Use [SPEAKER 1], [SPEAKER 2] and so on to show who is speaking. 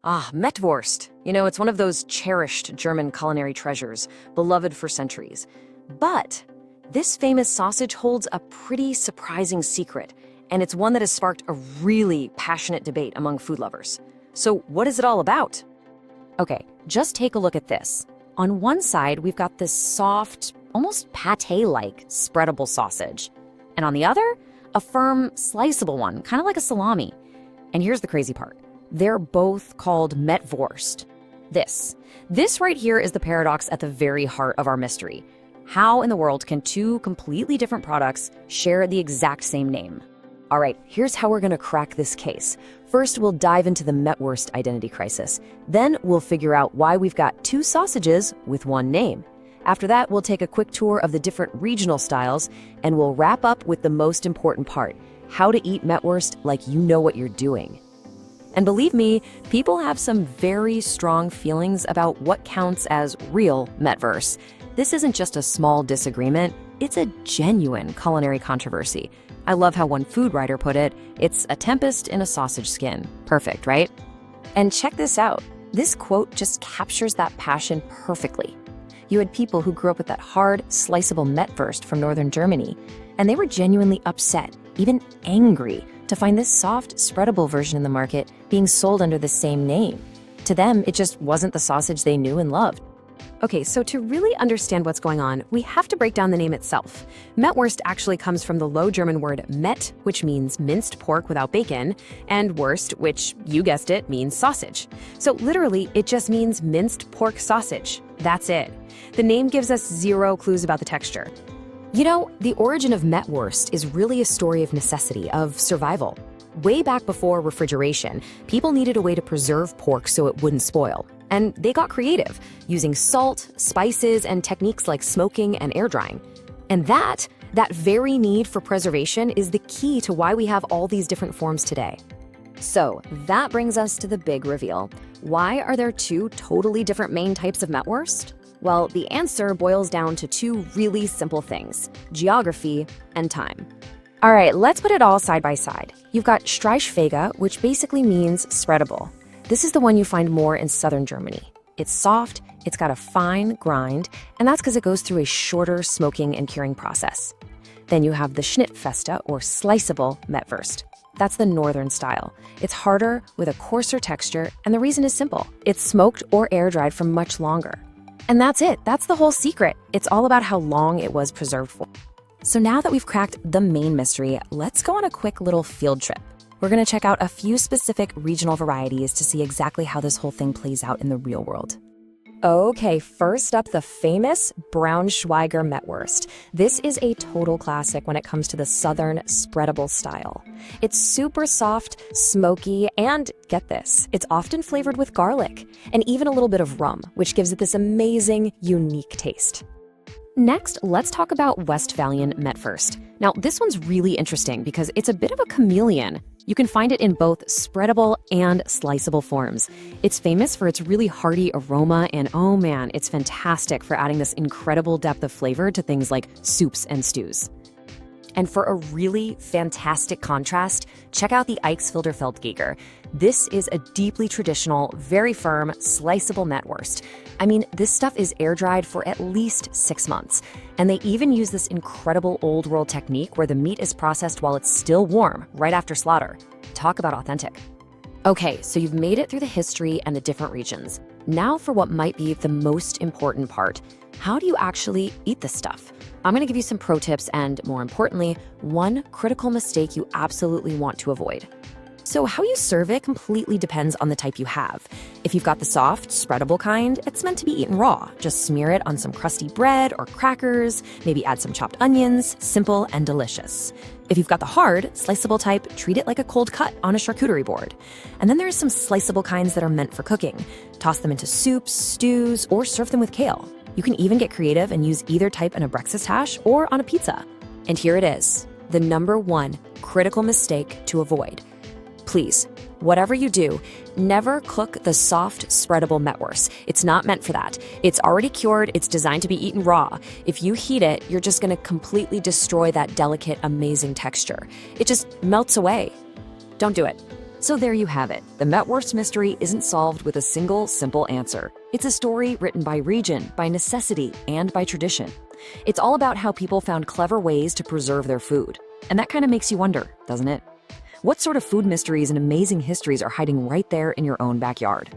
[SPEAKER 1] Ah, Mettwurst. It's one of those cherished German culinary treasures, beloved for centuries. But this famous sausage holds a pretty surprising secret, and it's one that has sparked a really passionate debate among food lovers. So what is it all about? Okay, just take a look at this. On one side, we've got this soft, almost pate-like spreadable sausage. And on the other, a firm, sliceable one, kind of like a salami. And here's the crazy part. They're both called Mettwurst. This right here is the paradox at the very heart of our mystery. How in the world can two completely different products share the exact same name? All right, here's how we're going to crack this case. First, we'll dive into the Mettwurst identity crisis. Then we'll figure out why we've got two sausages with one name. After that, we'll take a quick tour of the different regional styles, and we'll wrap up with the most important part, how to eat Mettwurst like you know what you're doing. And believe me, people have some very strong feelings about what counts as real Mettwurst. This isn't just a small disagreement, it's a genuine culinary controversy. I love how one food writer put it, it's a tempest in a sausage skin. Perfect, right? And check this out. This quote just captures that passion perfectly. You had people who grew up with that hard, sliceable Mettwurst from northern Germany, and they were genuinely upset, even angry, to find this soft, spreadable version in the market being sold under the same name. To them, it just wasn't the sausage they knew and loved. Okay, so to really understand what's going on, we have to break down the name itself. Mettwurst actually comes from the Low German word Mett, which means minced pork without bacon, and Wurst, which, you guessed it, means sausage. So literally, it just means minced pork sausage. That's it. The name gives us zero clues about the texture. The origin of Mettwurst is really a story of necessity, of survival. Way back before refrigeration, people needed a way to preserve pork so it wouldn't spoil. And they got creative, using salt, spices, and techniques like smoking and air drying. And that very need for preservation is the key to why we have all these different forms today. So that brings us to the big reveal. Why are there two totally different main types of Mettwurst? Well, the answer boils down to two really simple things: geography and time. All right, let's put it all side by side. You've got Streichfähige, which basically means spreadable. This is the one you find more in southern Germany. It's soft, it's got a fine grind, and that's because it goes through a shorter smoking and curing process. Then you have the Schnittfeste, or sliceable Mettwurst. That's the northern style. It's harder, with a coarser texture, and the reason is simple. It's smoked or air-dried for much longer. And that's it. That's the whole secret. It's all about how long it was preserved for. So now that we've cracked the main mystery, let's go on a quick little field trip. We're going to check out a few specific regional varieties to see exactly how this whole thing plays out in the real world. Okay, first up, the famous Braunschweiger Mettwurst. This is a total classic when it comes to the southern spreadable style. It's super soft, smoky, and get this, it's often flavored with garlic and even a little bit of rum, which gives it this amazing, unique taste. Next, let's talk about Westphalian Mettwurst. Now, this one's really interesting because it's a bit of a chameleon. You can find it in both spreadable and sliceable forms. It's famous for its really hearty aroma, and oh man, it's fantastic for adding this incredible depth of flavor to things like soups and stews. And for a really fantastic contrast, check out the Eichsfilder Feldgäger. This is a deeply traditional, very firm, sliceable Mettwurst. I mean, this stuff is air-dried for at least 6 months. And they even use this incredible old-world technique where the meat is processed while it's still warm, right after slaughter. Talk about authentic. Okay, so you've made it through the history and the different regions. Now for what might be the most important part. How do you actually eat this stuff? I'm going to give you some pro tips and, more importantly, one critical mistake you absolutely want to avoid. So how you serve it completely depends on the type you have. If you've got the soft, spreadable kind, it's meant to be eaten raw. Just smear it on some crusty bread or crackers, maybe add some chopped onions, simple and delicious. If you've got the hard, sliceable type, treat it like a cold cut on a charcuterie board. And then there's some sliceable kinds that are meant for cooking. Toss them into soups, stews, or serve them with kale. You can even get creative and use either type in a breakfast hash or on a pizza. And here it is, the number one critical mistake to avoid. Please, whatever you do, never cook the soft, spreadable Mettwurst. It's not meant for that. It's already cured, it's designed to be eaten raw. If you heat it, you're just gonna completely destroy that delicate, amazing texture. It just melts away. Don't do it. So there you have it. The Mettwurst mystery isn't solved with a single, simple answer. It's a story written by region, by necessity, and by tradition. It's all about how people found clever ways to preserve their food. And that kind of makes you wonder, doesn't it? What sort of food mysteries and amazing histories are hiding right there in your own backyard?